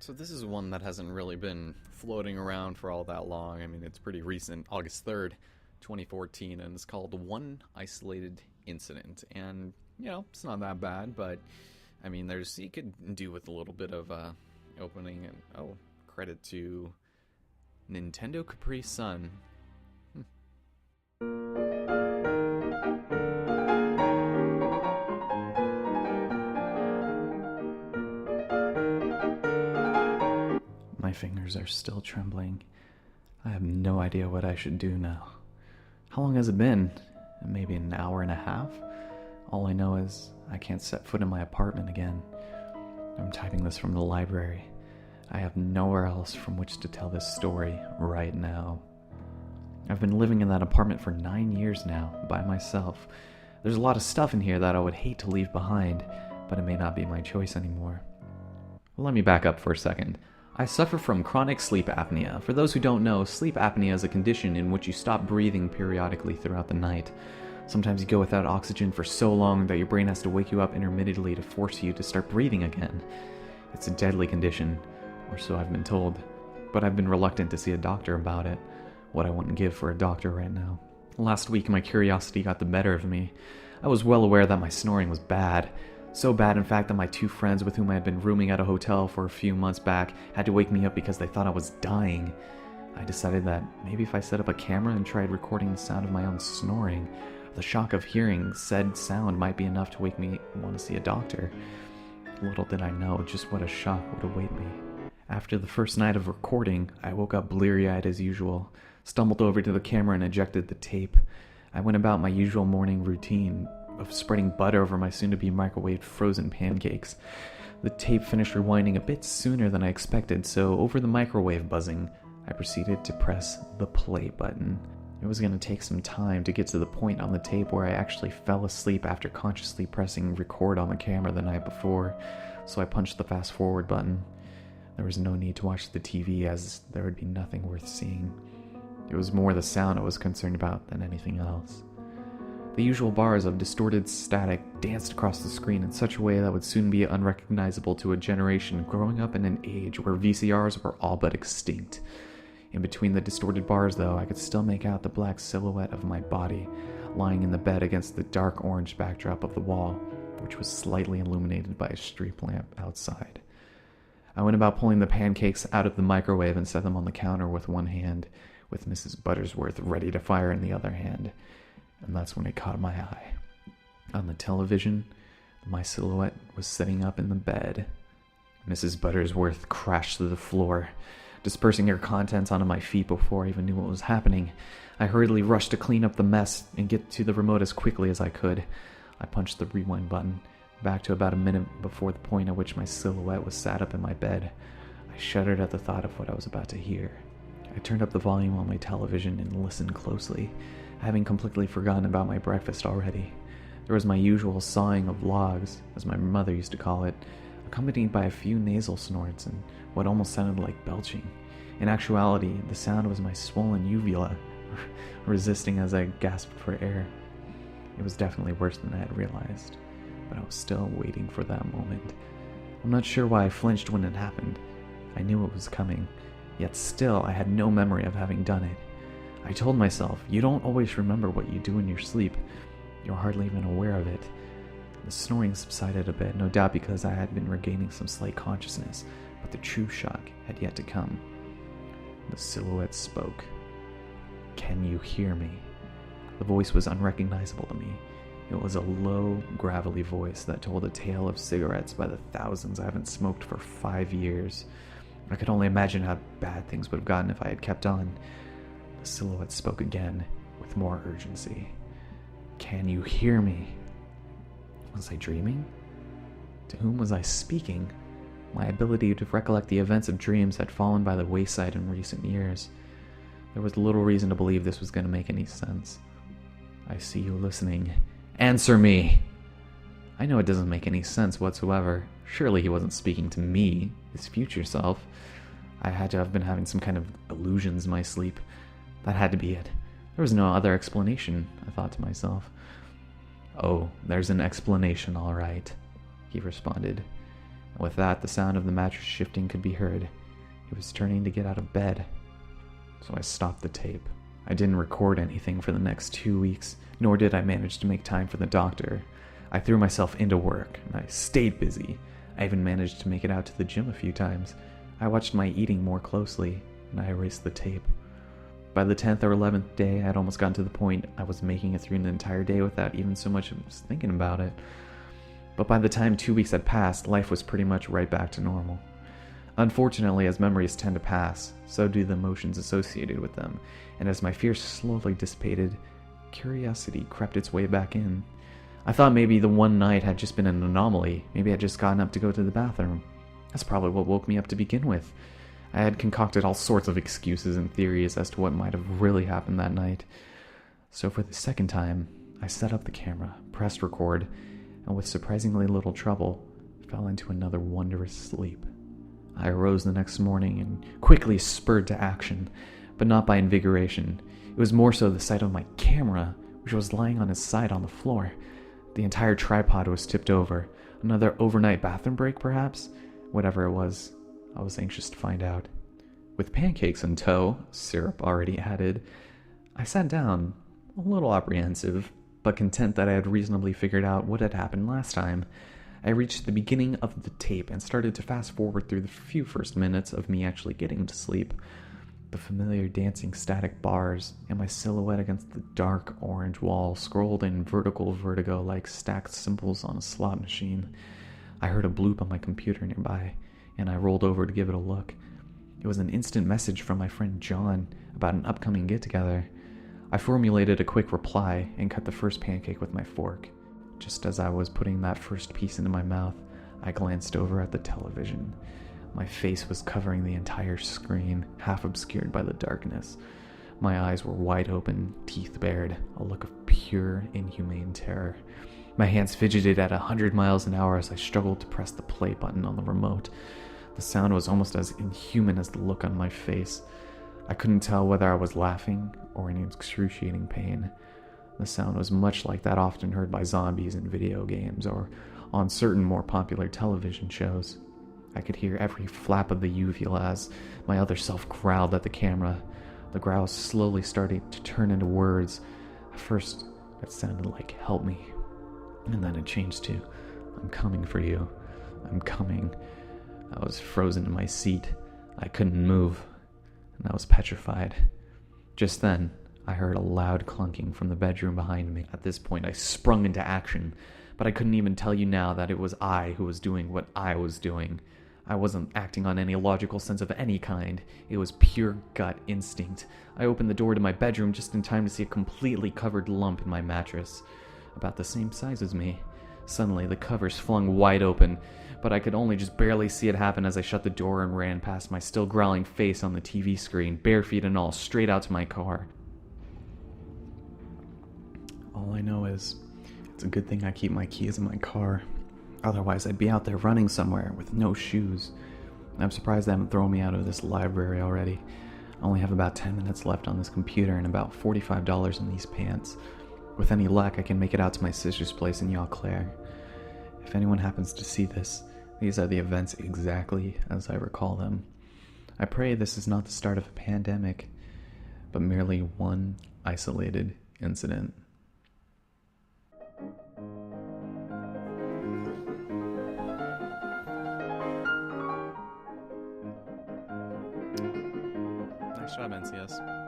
So this is one that hasn't really been floating around for all that long. I mean, it's pretty recent, August 3rd, 2014, and it's called One Isolated Incident. And, it's not that bad, but, I mean, you could do with a little bit of opening, and, credit to Nintendo Capri Sun. My fingers are still trembling. I have no idea what I should do now. How long has it been? Maybe an hour and a half? All I know is I can't set foot in my apartment again. I'm typing this from the library. I have nowhere else from which to tell this story right now. I've been living in that apartment for 9 years now, by myself. There's a lot of stuff in here that I would hate to leave behind, but it may not be my choice anymore. Let me back up for a second. I suffer from chronic sleep apnea. For those who don't know, sleep apnea is a condition in which you stop breathing periodically throughout the night. Sometimes you go without oxygen for so long that your brain has to wake you up intermittently to force you to start breathing again. It's a deadly condition, or so I've been told, but I've been reluctant to see a doctor about it, what I wouldn't give for a doctor right now. Last week, my curiosity got the better of me. I was well aware that my snoring was bad. So bad, in fact, that my two friends with whom I had been rooming at a hotel for a few months back had to wake me up because they thought I was dying. I decided that maybe if I set up a camera and tried recording the sound of my own snoring, the shock of hearing said sound might be enough to wake me want to see a doctor. Little did I know just what a shock would await me. After the first night of recording, I woke up bleary-eyed as usual, stumbled over to the camera and ejected the tape. I went about my usual morning routine of spreading butter over my soon-to-be microwaved frozen pancakes. The tape finished rewinding a bit sooner than I expected, so over the microwave buzzing, I proceeded to press the play button. It was going to take some time to get to the point on the tape where I actually fell asleep after consciously pressing record on the camera the night before, so I punched the fast-forward button. There was no need to watch the TV, as there would be nothing worth seeing. It was more the sound I was concerned about than anything else. The usual bars of distorted static danced across the screen in such a way that would soon be unrecognizable to a generation growing up in an age where VCRs were all but extinct. In between the distorted bars, though, I could still make out the black silhouette of my body, lying in the bed against the dark orange backdrop of the wall, which was slightly illuminated by a street lamp outside. I went about pulling the pancakes out of the microwave and set them on the counter with one hand, with Mrs. Buttersworth ready to fire in the other hand. And that's when it caught my eye. On the television, my silhouette was sitting up in the bed. Mrs. Buttersworth crashed to the floor, dispersing her contents onto my feet before I even knew what was happening. I hurriedly rushed to clean up the mess and get to the remote as quickly as I could. I punched the rewind button, back to about a minute before the point at which my silhouette was sat up in my bed. I shuddered at the thought of what I was about to hear. I turned up the volume on my television and listened closely, having completely forgotten about my breakfast already. There was my usual sawing of logs, as my mother used to call it, accompanied by a few nasal snorts and what almost sounded like belching. In actuality, the sound was my swollen uvula, resisting as I gasped for air. It was definitely worse than I had realized, but I was still waiting for that moment. I'm not sure why I flinched when it happened. I knew it was coming, yet still I had no memory of having done it. I told myself, you don't always remember what you do in your sleep. You're hardly even aware of it. The snoring subsided a bit, no doubt because I had been regaining some slight consciousness, but the true shock had yet to come. The silhouette spoke. "Can you hear me?" The voice was unrecognizable to me. It was a low, gravelly voice that told a tale of cigarettes by the thousands I haven't smoked for 5 years. I could only imagine how bad things would have gotten if I had kept on. The silhouette spoke again, with more urgency. "Can you hear me?" Was I dreaming? To whom was I speaking? My ability to recollect the events of dreams had fallen by the wayside in recent years. There was little reason to believe this was going to make any sense. "I see you listening. Answer me!" I know it doesn't make any sense whatsoever. Surely he wasn't speaking to me, his future self. I had to have been having some kind of illusions in my sleep. That had to be it. There was no other explanation, I thought to myself. "Oh, there's an explanation, all right," he responded. With that, the sound of the mattress shifting could be heard. He was turning to get out of bed. So I stopped the tape. I didn't record anything for the next 2 weeks, nor did I manage to make time for the doctor. I threw myself into work, and I stayed busy. I even managed to make it out to the gym a few times. I watched my eating more closely, and I erased the tape. By the 10th or 11th day, I had almost gotten to the point I was making it through an entire day without even so much as thinking about it. But by the time 2 weeks had passed, life was pretty much right back to normal. Unfortunately, as memories tend to pass, so do the emotions associated with them, and as my fears slowly dissipated, curiosity crept its way back in. I thought maybe the one night had just been an anomaly. Maybe I'd just gotten up to go to the bathroom. That's probably what woke me up to begin with. I had concocted all sorts of excuses and theories as to what might have really happened that night. So for the second time, I set up the camera, pressed record, and with surprisingly little trouble, fell into another wondrous sleep. I arose the next morning and quickly spurred to action, but not by invigoration. It was more so the sight of my camera, which was lying on its side on the floor. The entire tripod was tipped over. Another overnight bathroom break, perhaps? Whatever it was, I was anxious to find out. With pancakes in tow, syrup already added, I sat down, a little apprehensive, but content that I had reasonably figured out what had happened last time. I reached the beginning of the tape and started to fast forward through the few first minutes of me actually getting to sleep. The familiar dancing static bars and my silhouette against the dark orange wall scrolled in vertical vertigo like stacked symbols on a slot machine. I heard a bloop on my computer nearby, and I rolled over to give it a look. It was an instant message from my friend John about an upcoming get-together. I formulated a quick reply and cut the first pancake with my fork. Just as I was putting that first piece into my mouth, I glanced over at the television. My face was covering the entire screen, half obscured by the darkness. My eyes were wide open, teeth bared, a look of pure, inhumane terror. My hands fidgeted at 100 miles an hour as I struggled to press the play button on the remote. The sound was almost as inhuman as the look on my face. I couldn't tell whether I was laughing or in excruciating pain. The sound was much like that often heard by zombies in video games or on certain more popular television shows. I could hear every flap of the uvula as my other self growled at the camera. The growls slowly started to turn into words. At first, it sounded like, "Help me." And then it changed to, "I'm coming for you. I'm coming." I was frozen in my seat. I couldn't move, and I was petrified. Just then, I heard a loud clunking from the bedroom behind me. At this point, I sprung into action, but I couldn't even tell you now that it was I who was doing what I was doing. I wasn't acting on any logical sense of any kind. It was pure gut instinct. I opened the door to my bedroom just in time to see a completely covered lump in my mattress, about the same size as me. Suddenly, the covers flung wide open, but I could only just barely see it happen as I shut the door and ran past my still growling face on the TV screen, bare feet and all, straight out to my car. All I know is, it's a good thing I keep my keys in my car. Otherwise, I'd be out there running somewhere with no shoes. I'm surprised they haven't thrown me out of this library already. I only have about 10 minutes left on this computer and about $45 in these pants. With any luck, I can make it out to my sister's place in Eau Claire. If anyone happens to see this, these are the events exactly as I recall them. I pray this is not the start of a pandemic, but merely one isolated incident. Nice job, NCS.